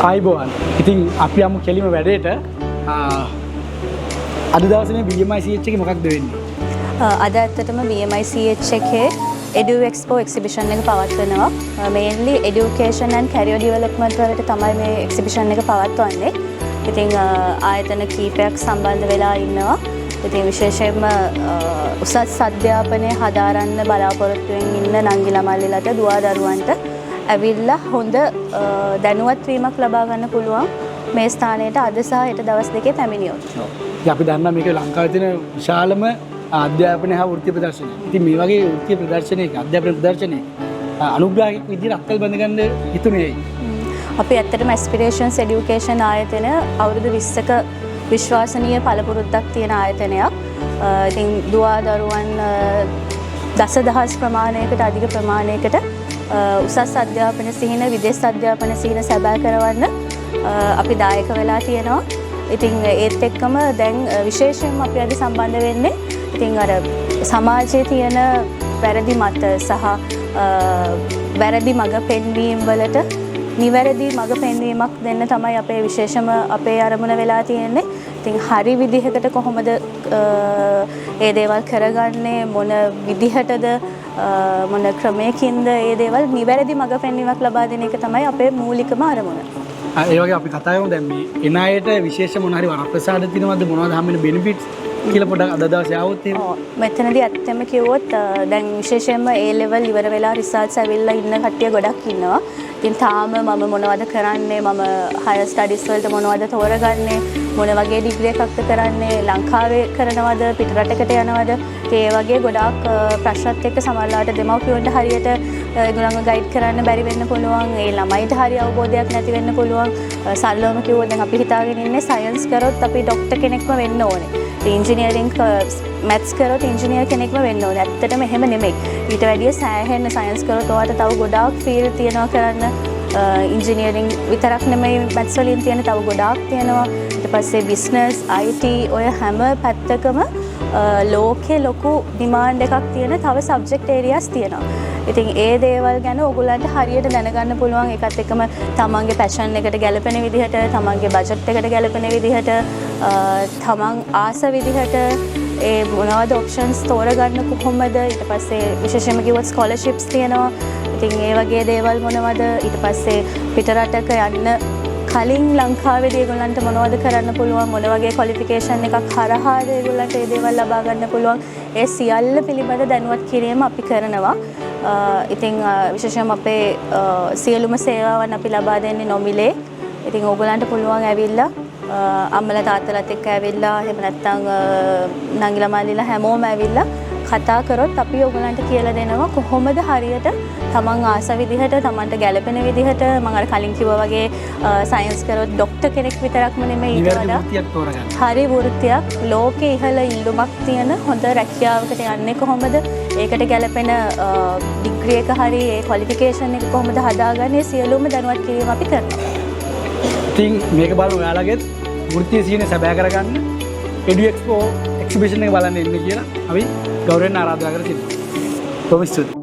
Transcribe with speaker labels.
Speaker 1: ආයිබෝවන්. ඉතින් අපි යමු කෙලිම වැඩේට. අද දවසේ මේ BMICH එකේ මොකක්ද වෙන්නේ?
Speaker 2: අද ඇත්තටම BMICH එකේ Edu Expo exhibition එක පවත්වනවා. Mainly education and career development වලට තමයි මේ exhibition එක පවත්වන්නේ. ඉතින් ආයතන කීපයක් සම්බන්ධ වෙලා ඉන්නවා. ඉතින් විශේෂයෙන්ම උසස් අධ්‍යාපනය හදාරන්න බලාපොරොත්තුවෙන් ඉන්න නංගිලා මල්ලිලට දුවා දරුවන්ට ඇවිල්ලා හොඳ දැනුවත් වීමක් ලබා ගන්න පුළුවන් මේ ස්ථානයට අද සහ හෙට දවස් දෙකේ පැමිණියොත්.
Speaker 1: අපි දන්නා මේක ලංකාවේ තියෙන විශාලම අධ්‍යාපනය හා වෘත්තීය ප්‍රදර්ශනය. ඉතින් මේ වගේ වෘත්තීය ප්‍රදර්ශනයක අධ්‍යාපන ප්‍රදර්ශනයක අනුග්‍රාහකෙක් විදිහට අත්කල් බඳ ගන්න හිතුනේ ඇයි?
Speaker 2: අපි ඇත්තටම Aspirations Education ආයතන අවුරුදු 20ක විශ්වාසනීය පළපුරුද්දක් තියෙන ආයතනයක්. ඉතින් දුවා දරුවන් දසදහස් ප්‍රමාණයකට අධික ප්‍රමාණයකට උසස් අධ්‍යාපන සිහින විදේශ අධ්‍යාපන සිහින සැබෑ කරවන්න අපි දායක වෙලා තියෙනවා. ඉතින් ඒත් එක්කම දැන් විශේෂයෙන්ම අපි අද සම්බන්ධ වෙන්නේ ඉතින් අර සමාජයේ තියෙන වැරදි මත සහ වැරදි මඟ පෙන්වීම වලට නිවැරදි මඟ පෙන්වීමක් දෙන්න තමයි අපේ විශේෂම අපේ අරමුණ වෙලා තියෙන්නේ. ඉතින් හරි විදිහකට කොහොමද ඒ දේවල් කරගන්නේ මොන විදිහටද මොන ක්‍රමයකින්ද ඒ දේවල් නිවැරදි මඟ පෙන්වීමක් ලබා දෙන එක තමයි අපේ මූලිකම අරමුණ.
Speaker 1: ඒ වගේ අපි කතා කරමු දැන් මේ එන අයට විශේෂ මොන හරි වරප්‍රසාද තියෙනවද මොනවද හම්බෙන බෙනිෆිට්ස් කියලා පොඩ්ඩක් අද දවසේ ආවොත් එහෙම.
Speaker 2: ඔව් මෙතනදී ඇත්තම කිව්වොත් දැන් විශේෂයෙන්ම A level ඉවර වෙලා රිසර්ච් ඇවිල්ලා ඉන්න කට්ටිය ගොඩක් ඉන්නවා. ඉතින් තාම මම මොනවද කරන්නේ මම higher studies වලට මොනවද තෝරගන්නේ මොන වගේ ඩිග්‍රී එකක්ද කරන්නේ ලංකාවේ කරනවද පිටරටකට යනවද ඒ වගේ ගොඩාක් ප්‍රශ්නත් එක්ක සමහරවිට දෙමව්පියන්ට හරියට ඒගොල්ලන්ව ගයිඩ් කරන්න බැරි වෙන්න පුළුවන් ඒ ළමයින්ට හරි අවබෝධයක් නැති වෙන්න පුළුවන් සරලවම කිව්වොත් දැන් අපි හිතාගෙන ඉන්නේ සයන්ස් කරොත් අපි ડોක්ටර් කෙනෙක්ම වෙන්න ඕනේ ඉංජිනේරින් මැත්ස් කරොත් ඉංජිනේර් කෙනෙක්ම වෙන්න ඕනේ ඇත්තටම එහෙම නෙමෙයි ඊට වැඩිය සෑහෙන සයන්ස් කරොත් ඔයාලට තව ගොඩාක් ෆීල්ඩ් තියෙනවා කරන්න ඉංජිනේරින් විතරක් නෙමෙයි මැත්ස් වලින් තියෙන තව ගොඩාක් තියෙනවා ඊට පස්සේ බිස්නස් IT ඔය හැම පැත්තකම ලෝකේ ලොකු ඩිමාන්ඩ් එකක් තියෙන තව සබ්ජෙක්ට් ඒරියාස් තියෙනවා. ඉතින් ඒ දේවල් ගැන ඕගොල්ලන්ට හරියට දැනගන්න පුළුවන් ඒකත් එක්කම තමන්ගේ පැෂන් එකට ගැලපෙන විදිහට තමන්ගේ බජට් එකට ගැලපෙන විදිහට තමන් ආස විදිහට ඒ මොනවද ඔප්ෂන්ස් තෝරගන්න කොහොමද ඊට පස්සේ විශේෂයෙන්ම කිව්වොත් ස්කෝලර්ෂිප්ස් තියෙනවා. ඉතින් ඒ වගේ දේවල් මොනවද ඊට පස්සේ පිටරටක යන්න කලින් ලංකාවේදී ඒගොල්ලන්ට මොනවද කරන්න පුළුවන් මොන වගේ ක්වොලිෆිකේෂන් එකක් හරහාද ඒගොල්ලන්ට ඒ දේවල් ලබා ගන්න පුළුවන් ඒ සියල්ල පිළිබඳ දැනුවත් කිරීම අපි කරනවා. ඉතින් විශේෂයෙන්ම අපේ සියලුම සේවාවන් අපි ලබා දෙන්නේ නොමිලේ. ඉතින් ඕගොල්ලන්ට පුළුවන් ඇවිල්ලා අම්මලා තාත්තලාත් එක්ක ඇවිල්ලා එහෙම නැත්නම් නංගිලා මල්ලිලා හැමෝම ඇවිල්ලා කතා කරොත් අපි ඕගොල්ලන්ට කියලා දෙනවා කොහොමද හරියට තමන් ආස විදිහට තමන්ට ගැළපෙන විදිහට මම අර කලින් කිව්වා වගේ සයන්ස් කරොත් ડોක්ටර් කෙනෙක් විතරක්ම නෙමෙයි ඊට වඩා හරි වෘත්තියක් ලෝකේ ඉහළ ඉල්ලුමක් තියෙන හොඳ රැකියාවකට යන්නේ කොහොමද ඒකට ගැළපෙන ඩිග්‍රී එක හරි ඒ ක්වොලිෆිකේෂන් එක කොහොමද හදාගන්නේ සියලුම දැනුවත් කිරීම අපි කරනවා.
Speaker 1: ඉතින් මේක බලමු ඔයාලගෙත් වෘත්තීය සිහින සැබෑ කරගන්න Edu Expo exhibition එක බලන්න එන්න කියලා අපි ගෞරවයෙන් ආරාධනා කර සිටිනවා. කොහොමද?